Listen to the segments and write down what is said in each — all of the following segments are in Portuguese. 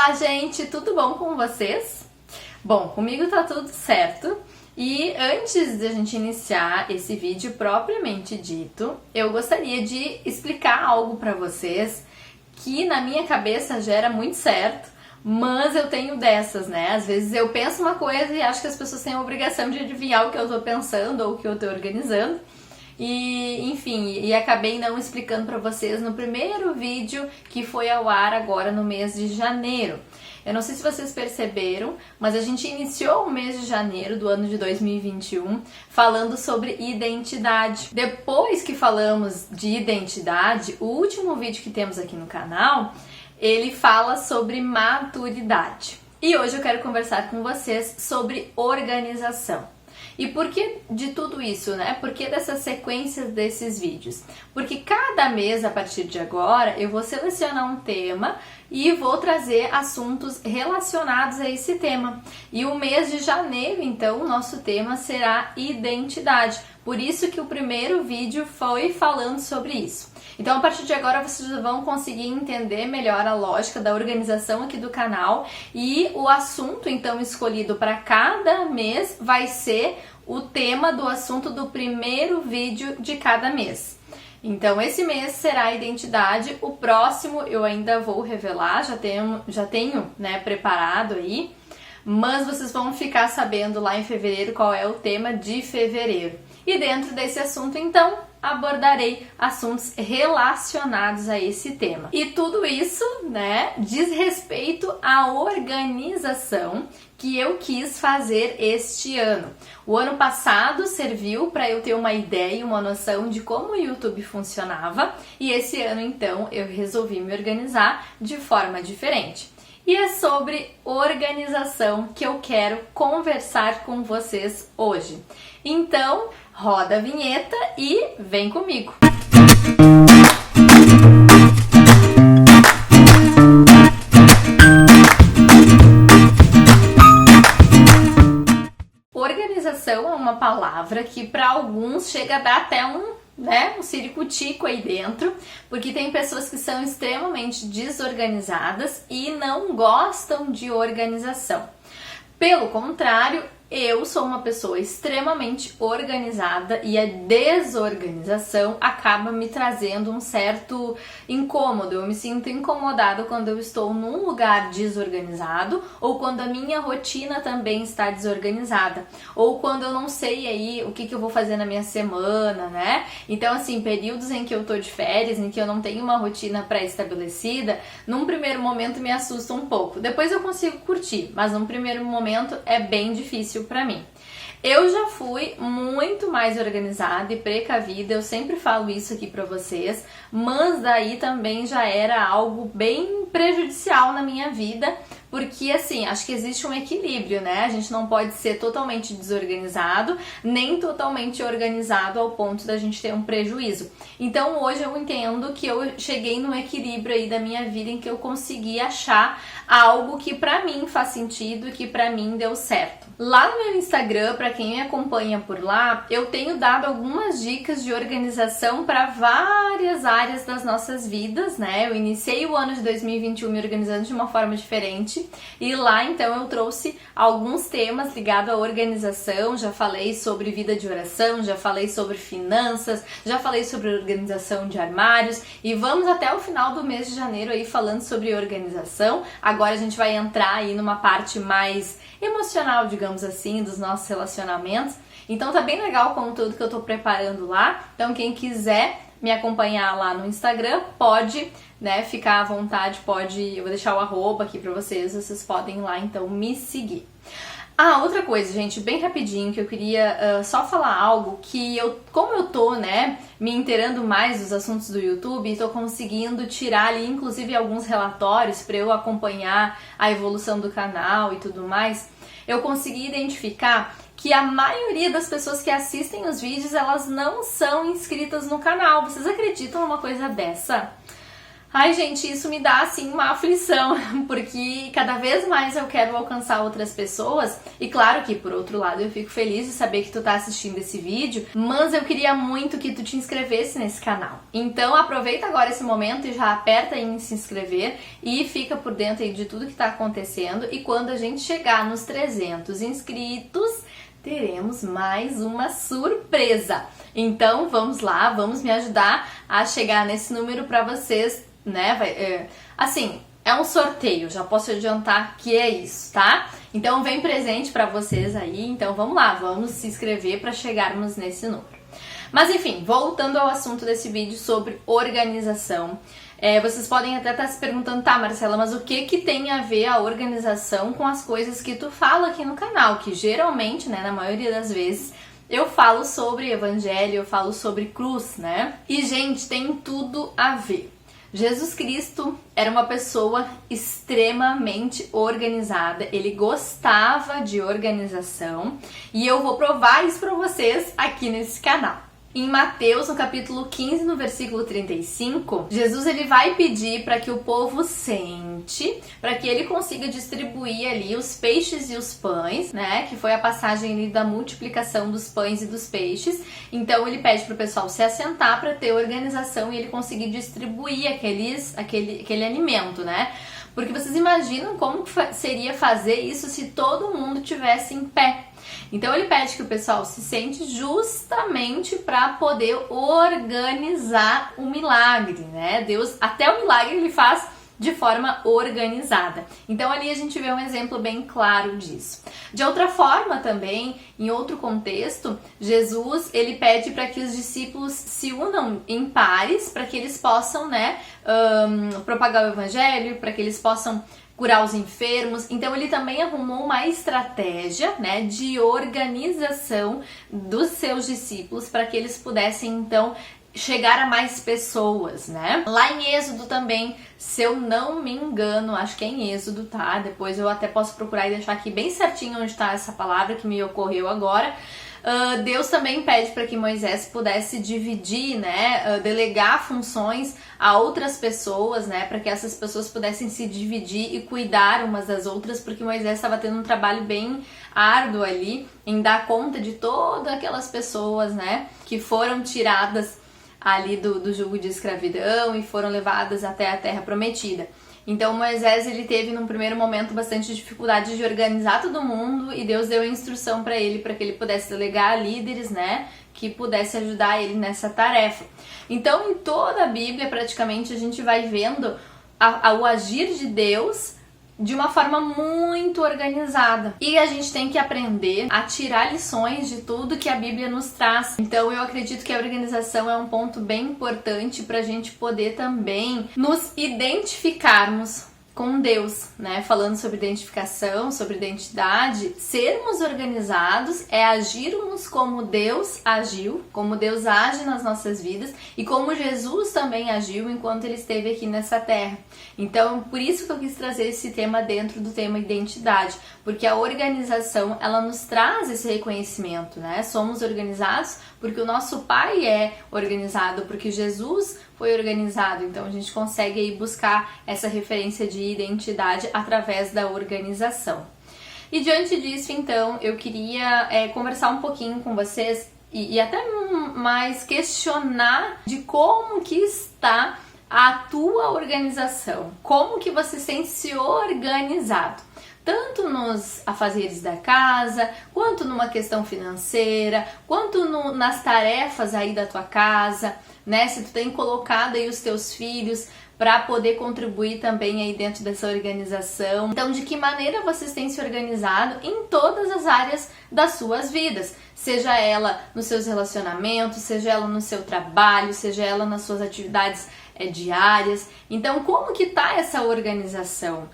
Olá, gente, tudo bom com vocês? Bom, comigo tá tudo certo. E antes de a gente iniciar esse vídeo propriamente dito, eu gostaria de explicar algo para vocês que na minha cabeça gera muito certo, mas eu tenho dessas, né? Às vezes eu penso uma coisa e acho que as pessoas têm a obrigação de adivinhar o que eu tô pensando ou o que eu tô organizando. E, enfim, acabei não explicando para vocês no primeiro vídeo que foi ao ar agora no mês de janeiro. Eu não sei se vocês perceberam, mas a gente iniciou o mês de janeiro do ano de 2021 falando sobre identidade. Depois que falamos de identidade, o último vídeo que temos aqui no canal, ele fala sobre maturidade. E hoje eu quero conversar com vocês sobre organização. E por que de tudo isso, né? Por que dessa sequência desses vídeos? Porque cada mês, a partir de agora, eu vou selecionar um tema e vou trazer assuntos relacionados a esse tema. E o mês de janeiro, então, o nosso tema será identidade. Por isso que o primeiro vídeo foi falando sobre isso. Então, a partir de agora, vocês vão conseguir entender melhor a lógica da organização aqui do canal e o assunto, então, escolhido para cada mês vai ser o tema do assunto do primeiro vídeo de cada mês. Então, esse mês será a identidade, o próximo eu ainda vou revelar, já tenho né, preparado aí, mas vocês vão ficar sabendo lá em fevereiro qual é o tema de fevereiro. E dentro desse assunto, então, abordarei assuntos relacionados a esse tema. E tudo isso, né, diz respeito à organização que eu quis fazer este ano. O ano passado serviu para eu ter uma ideia e uma noção de como o YouTube funcionava, e esse ano, então, eu resolvi me organizar de forma diferente. E é sobre organização que eu quero conversar com vocês hoje. Então, roda a vinheta e vem comigo! Organização é uma palavra que para alguns chega a dar até um ciricutico aí dentro, porque tem pessoas que são extremamente desorganizadas e não gostam de organização. Pelo contrário, eu sou uma pessoa extremamente organizada e a desorganização acaba me trazendo um certo incômodo. Eu me sinto incomodada quando eu estou num lugar desorganizado ou quando a minha rotina também está desorganizada ou quando eu não sei aí o que eu vou fazer na minha semana, né? Então, assim, períodos em que eu tô de férias, em que eu não tenho uma rotina pré-estabelecida, num primeiro momento me assusta um pouco. Depois eu consigo curtir, mas num primeiro momento é bem difícil para mim. Eu já fui muito mais organizada e precavida, eu sempre falo isso aqui para vocês, mas daí também já era algo bem prejudicial na minha vida, porque assim, acho que existe um equilíbrio, né? A gente não pode ser totalmente desorganizado, nem totalmente organizado ao ponto da gente ter um prejuízo. Então hoje eu entendo que eu cheguei num equilíbrio aí da minha vida em que eu consegui achar algo que pra mim faz sentido e que pra mim deu certo. Lá no meu Instagram, pra quem me acompanha por lá, eu tenho dado algumas dicas de organização para várias áreas das nossas vidas, né? Eu iniciei o ano de 2021 me organizando de uma forma diferente e lá então eu trouxe alguns temas ligados à organização, já falei sobre vida de oração, já falei sobre finanças, já falei sobre organização de armários e vamos até o final do mês de janeiro aí falando sobre organização. Agora a gente vai entrar aí numa parte mais emocional, digamos assim, dos nossos relacionamentos. Então tá bem legal o conteúdo que eu tô preparando lá. Então quem quiser me acompanhar lá no Instagram pode, né, ficar à vontade, eu vou deixar o arroba aqui pra vocês podem ir lá então me seguir. Ah, outra coisa, gente, bem rapidinho, que eu queria só falar algo que como eu tô, né, me inteirando mais dos assuntos do YouTube e tô conseguindo tirar ali, inclusive, alguns relatórios para eu acompanhar a evolução do canal e tudo mais, eu consegui identificar que a maioria das pessoas que assistem os vídeos, elas não são inscritas no canal. Vocês acreditam numa coisa dessa? Ai, gente, isso me dá, assim, uma aflição, porque cada vez mais eu quero alcançar outras pessoas, e claro que, por outro lado, eu fico feliz de saber que tu tá assistindo esse vídeo, mas eu queria muito que tu te inscrevesse nesse canal. Então, aproveita agora esse momento e já aperta em se inscrever e fica por dentro aí de tudo que tá acontecendo, e quando a gente chegar nos 300 inscritos, teremos mais uma surpresa. Então, vamos lá, vamos me ajudar a chegar nesse número pra vocês, né? Assim, é um sorteio, já posso adiantar que é isso, tá? Então vem presente pra vocês aí, então vamos lá, vamos se inscrever pra chegarmos nesse número. Mas enfim, voltando ao assunto desse vídeo sobre organização, vocês podem até estar se perguntando, tá, Marcela, mas o que tem a ver a organização com as coisas que tu fala aqui no canal? Que geralmente, né, na maioria das vezes, eu falo sobre evangelho, eu falo sobre cruz, né? E, gente, tem tudo a ver. Jesus Cristo era uma pessoa extremamente organizada, ele gostava de organização e eu vou provar isso para vocês aqui nesse canal. Em Mateus, no capítulo 15, no versículo 35, Jesus ele vai pedir para que o povo sente, para que ele consiga distribuir ali os peixes e os pães, né? Que foi a passagem ali da multiplicação dos pães e dos peixes. Então ele pede para o pessoal se assentar para ter organização e ele conseguir distribuir aquele alimento, né? Porque vocês imaginam como que seria fazer isso se todo mundo tivesse em pé? Então ele pede que o pessoal se sente justamente para poder organizar o milagre, né? Deus, até o milagre ele faz de forma organizada. Então ali a gente vê um exemplo bem claro disso. De outra forma também, em outro contexto, Jesus ele pede para que os discípulos se unam em pares para que eles possam, né, propagar o evangelho, para que eles possam curar os enfermos. Então ele também arrumou uma estratégia, né, de organização dos seus discípulos para que eles pudessem então chegar a mais pessoas, né? Lá em Êxodo também, se eu não me engano, acho que é em Êxodo, tá? Depois eu até posso procurar e deixar aqui bem certinho onde tá essa palavra que me ocorreu agora. Deus também pede para que Moisés pudesse dividir, né, delegar funções a outras pessoas, né, para que essas pessoas pudessem se dividir e cuidar umas das outras, porque Moisés estava tendo um trabalho bem árduo ali em dar conta de todas aquelas pessoas, né, que foram tiradas ali do jugo de escravidão e foram levadas até a terra prometida. Então Moisés ele teve num primeiro momento bastante dificuldade de organizar todo mundo e Deus deu a instrução para ele para que ele pudesse delegar líderes, né, que pudesse ajudar ele nessa tarefa. Então em toda a Bíblia praticamente a gente vai vendo o agir de Deus de uma forma muito organizada. E a gente tem que aprender a tirar lições de tudo que a Bíblia nos traz. Então eu acredito que a organização é um ponto bem importante para a gente poder também nos identificarmos com Deus, né? Falando sobre identificação, sobre identidade, sermos organizados é agirmos como Deus agiu, como Deus age nas nossas vidas e como Jesus também agiu enquanto ele esteve aqui nessa terra. Então, por isso que eu quis trazer esse tema dentro do tema identidade, porque a organização, ela nos traz esse reconhecimento, né? Somos organizados porque o nosso Pai é organizado, porque Jesus foi organizado, então a gente consegue aí buscar essa referência de identidade através da organização. E diante disso, então, eu queria conversar um pouquinho com vocês e até mais questionar de como que está a tua organização, como que você sente se organizado, tanto nos afazeres da casa, quanto numa questão financeira, quanto nas tarefas aí da tua casa, né? Se tu tem colocado aí os teus filhos para poder contribuir também aí dentro dessa organização. Então, de que maneira vocês têm se organizado em todas as áreas das suas vidas, seja ela nos seus relacionamentos, seja ela no seu trabalho, seja ela nas suas atividades diárias. Então, como que tá essa organização?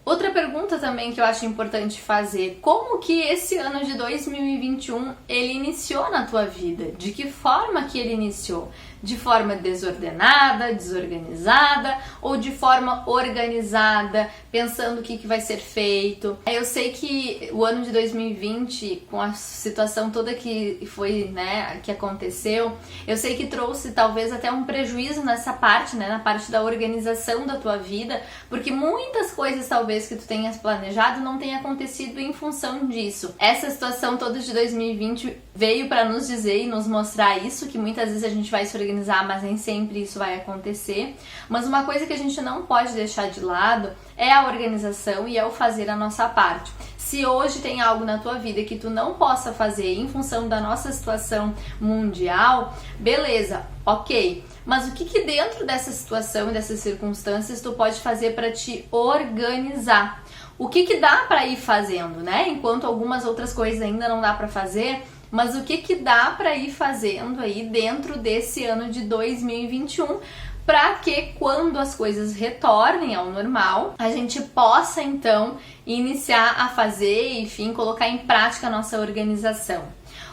Outra pergunta também que eu acho importante fazer, como que esse ano de 2021 ele iniciou na tua vida? De que forma que ele iniciou? de forma desordenada, desorganizada ou de forma organizada, pensando o que vai ser feito. Eu sei que o ano de 2020, com a situação toda que foi, né, que aconteceu, eu sei que trouxe talvez até um prejuízo nessa parte, né, na parte da organização da tua vida, porque muitas coisas talvez que tu tenhas planejado não tenha acontecido em função disso. Essa situação toda de 2020 veio para nos dizer e nos mostrar isso, que muitas vezes a gente vai se organizar, mas nem sempre isso vai acontecer. Mas uma coisa que a gente não pode deixar de lado é a organização e é o fazer a nossa parte. Se hoje tem algo na tua vida que tu não possa fazer em função da nossa situação mundial, beleza, ok. Mas o que dentro dessa situação e dessas circunstâncias tu pode fazer para te organizar? O que dá para ir fazendo, né? Enquanto algumas outras coisas ainda não dá para fazer, mas o que dá para ir fazendo aí dentro desse ano de 2021, para que quando as coisas retornem ao normal, a gente possa então iniciar a fazer, enfim, colocar em prática a nossa organização.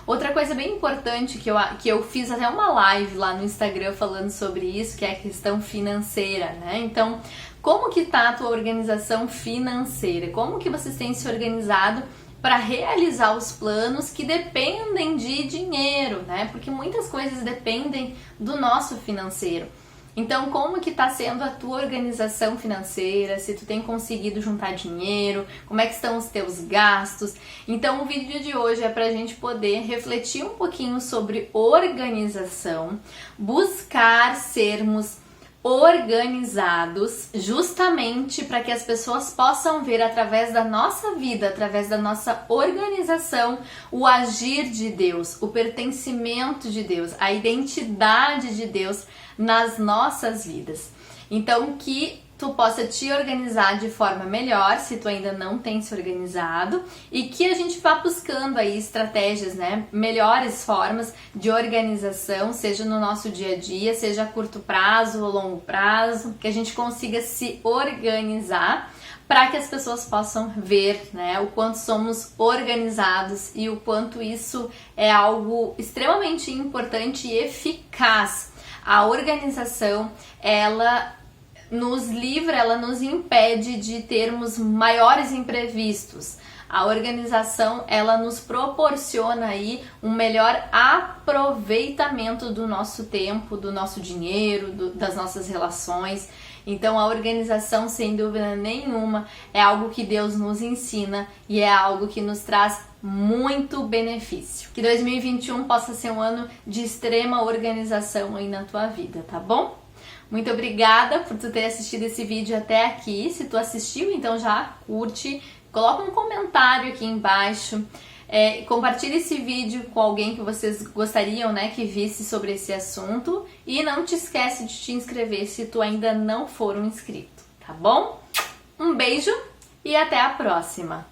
Outra coisa bem importante que eu fiz até uma live lá no Instagram falando sobre isso, que é a questão financeira, né? Então, como que tá a tua organização financeira? Como que vocês têm se organizado para realizar os planos que dependem de dinheiro, né? Porque muitas coisas dependem do nosso financeiro. Então, como que tá sendo a tua organização financeira? Se tu tem conseguido juntar dinheiro, como é que estão os teus gastos? Então, o vídeo de hoje é pra gente poder refletir um pouquinho sobre organização, buscar sermos organizados, justamente para que as pessoas possam ver através da nossa vida, através da nossa organização, o agir de Deus, o pertencimento de Deus, a identidade de Deus nas nossas vidas. Então, que tu possa te organizar de forma melhor, se tu ainda não tem se organizado, e que a gente vá buscando aí estratégias, né, melhores formas de organização, seja no nosso dia a dia, seja a curto prazo ou longo prazo, que a gente consiga se organizar para que as pessoas possam ver, né, o quanto somos organizados e o quanto isso é algo extremamente importante e eficaz. A organização, ela nos livra, ela nos impede de termos maiores imprevistos. A organização, ela nos proporciona aí um melhor aproveitamento do nosso tempo, do nosso dinheiro, das nossas relações. Então, a organização, sem dúvida nenhuma, é algo que Deus nos ensina e é algo que nos traz muito benefício. Que 2021 possa ser um ano de extrema organização aí na tua vida, tá bom? Muito obrigada por tu ter assistido esse vídeo até aqui. Se tu assistiu, então já curte, coloca um comentário aqui embaixo, compartilhe esse vídeo com alguém que vocês gostariam, né, que visse sobre esse assunto, e não te esquece de te inscrever se tu ainda não for um inscrito, tá bom? Um beijo e até a próxima!